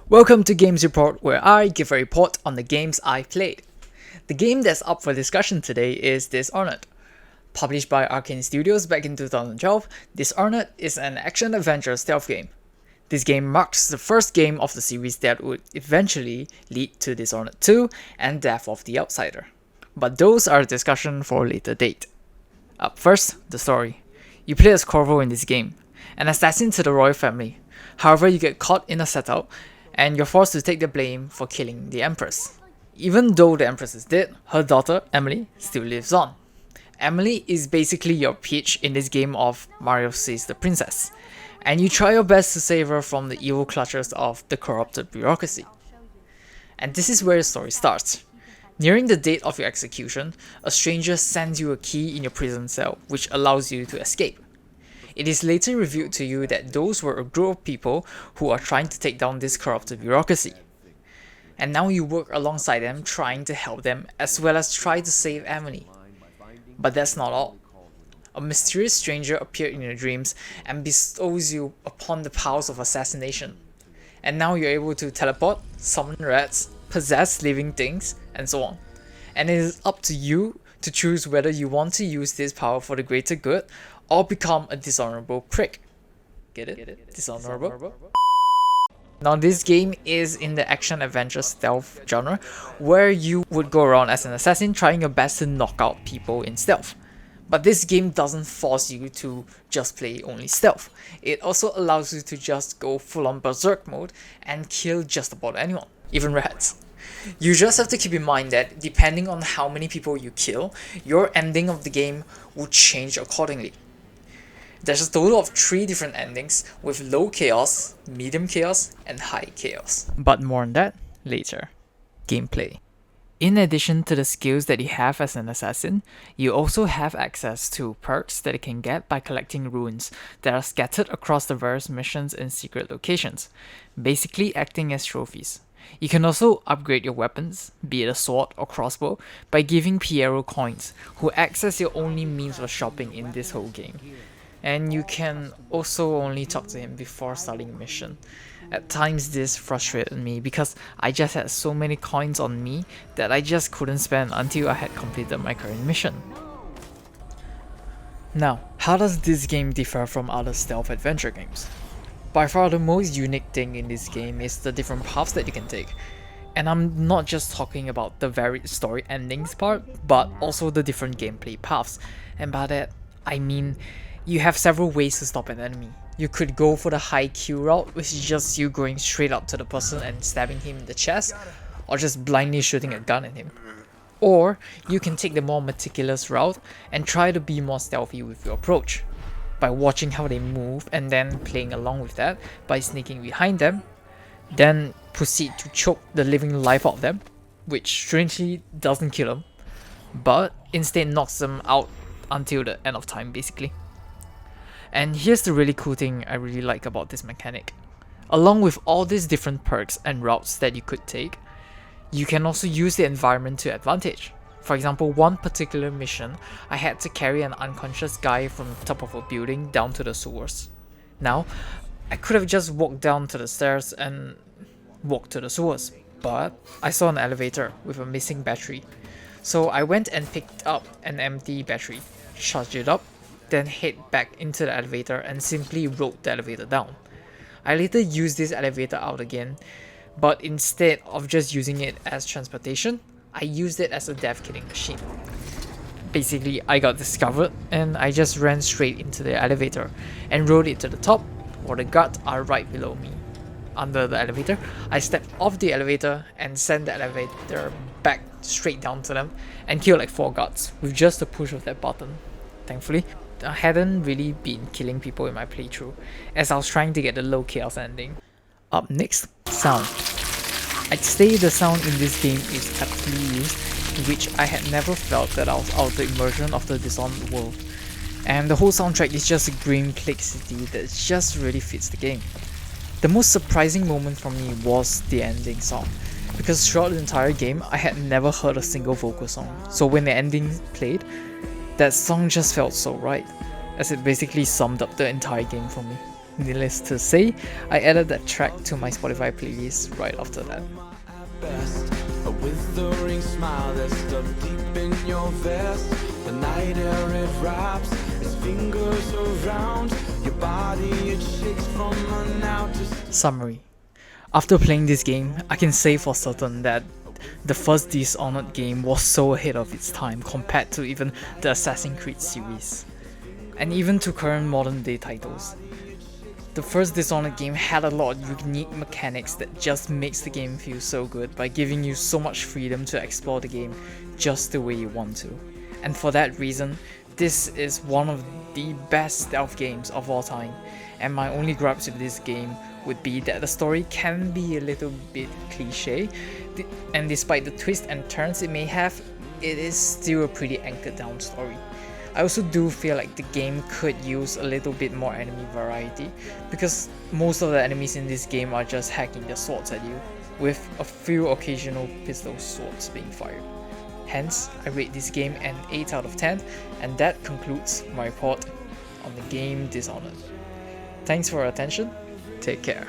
Welcome to GamesReport, where I give a report on the games I played. The game that's up for discussion today is Dishonored. Published by Arcane Studios back in 2012, Dishonored is an action-adventure stealth game. This game marks the first game of the series that would eventually lead to Dishonored 2 and Death of the Outsider. But those are a discussion for a later date. Up first, the story. You play as Corvo in this game, an assassin to the royal family. However, you get caught in a setup and you're forced to take the blame for killing the Empress. Even though the Empress is dead, her daughter, Emily, still lives on. Emily is basically your Peach in this game of Mario Saves the Princess, and you try your best to save her from the evil clutches of the corrupted bureaucracy. And this is where the story starts. Nearing the date of your execution, a stranger sends you a key in your prison cell, which allows you to escape. It is later revealed to you that those were a group of people who are trying to take down this corrupted bureaucracy. And now you work alongside them, trying to help them as well as try to save Emily. But that's not all. A mysterious stranger appeared in your dreams and bestows you upon the powers of assassination. And now you're able to teleport, summon rats, possess living things, and so on. And it is up to you to choose whether you want to use this power for the greater good or become a dishonorable prick. Get it? Dishonorable? Now this game is in the action-adventure stealth genre, where you would go around as an assassin trying your best to knock out people in stealth. But this game doesn't force you to just play only stealth. It also allows you to just go full-on berserk mode and kill just about anyone, even rats. You just have to keep in mind that depending on how many people you kill, your ending of the game will change accordingly. There's a total of 3 different endings with low chaos, medium chaos, and high chaos. But more on that later. Gameplay. In addition to the skills that you have as an assassin, you also have access to perks that you can get by collecting runes that are scattered across the various missions in secret locations, basically acting as trophies. You can also upgrade your weapons, be it a sword or crossbow, by giving Piero coins, who acts as your only means of shopping in this whole game. And you can also only talk to him before starting a mission. At times this frustrated me because I just had so many coins on me that I just couldn't spend until I had completed my current mission. Now, how does this game differ from other stealth adventure games? By far the most unique thing in this game is the different paths that you can take. And I'm not just talking about the varied story endings part, but also the different gameplay paths. And by that, I mean you have several ways to stop an enemy. You could go for the high Q route, which is just you going straight up to the person and stabbing him in the chest, or just blindly shooting a gun at him. Or you can take the more meticulous route and try to be more stealthy with your approach, by watching how they move and then playing along with that by sneaking behind them, then proceed to choke the living life out of them, which strangely doesn't kill them, but instead knocks them out until the end of time basically. And here's the really cool thing I really like about this mechanic. Along with all these different perks and routes that you could take, you can also use the environment to advantage. For example, one particular mission, I had to carry an unconscious guy from the top of a building down to the sewers. Now, I could have just walked down to the stairs and walked to the sewers, but I saw an elevator with a missing battery. So I went and picked up an empty battery, charged it up, then head back into the elevator and simply rode the elevator down. I later used this elevator out again, but instead of just using it as transportation, I used it as a death killing machine. Basically, I got discovered and I just ran straight into the elevator and rode it to the top, while the guards are right below me. Under the elevator, I stepped off the elevator and sent the elevator back straight down to them and killed like 4 guards with just a push of that button. Thankfully, I hadn't really been killing people in my playthrough, as I was trying to get the low chaos ending. Up next, sound. I'd say the sound in this game is aptly used, which I had never felt that I was out of the immersion of the Dishonored world. And the whole soundtrack is just a grim complexity that just really fits the game. The most surprising moment for me was the ending song, because throughout the entire game I had never heard a single vocal song, so when the ending played, that song just felt so right, as it basically summed up the entire game for me. Needless to say, I added that track to my Spotify playlist right after that. Best, a withering smile that's stuck deep in your vest. The night air it wraps its fingers around your body, it shakes from a now to Summary. After playing this game, I can say for certain that the first Dishonored game was so ahead of its time compared to even the Assassin's Creed series, and even to current modern day titles. The first Dishonored game had a lot of unique mechanics that just makes the game feel so good by giving you so much freedom to explore the game just the way you want to. And for that reason, this is one of the best stealth games of all time, and my only gripes with this game would be that the story can be a little bit cliche, and despite the twists and turns it may have, it is still a pretty anchored down story. I also do feel like the game could use a little bit more enemy variety, because most of the enemies in this game are just hacking their swords at you, with a few occasional pistol swords being fired. Hence, I rate this game an 8 out of 10, and that concludes my report on the game Dishonored. Thanks for your attention, take care.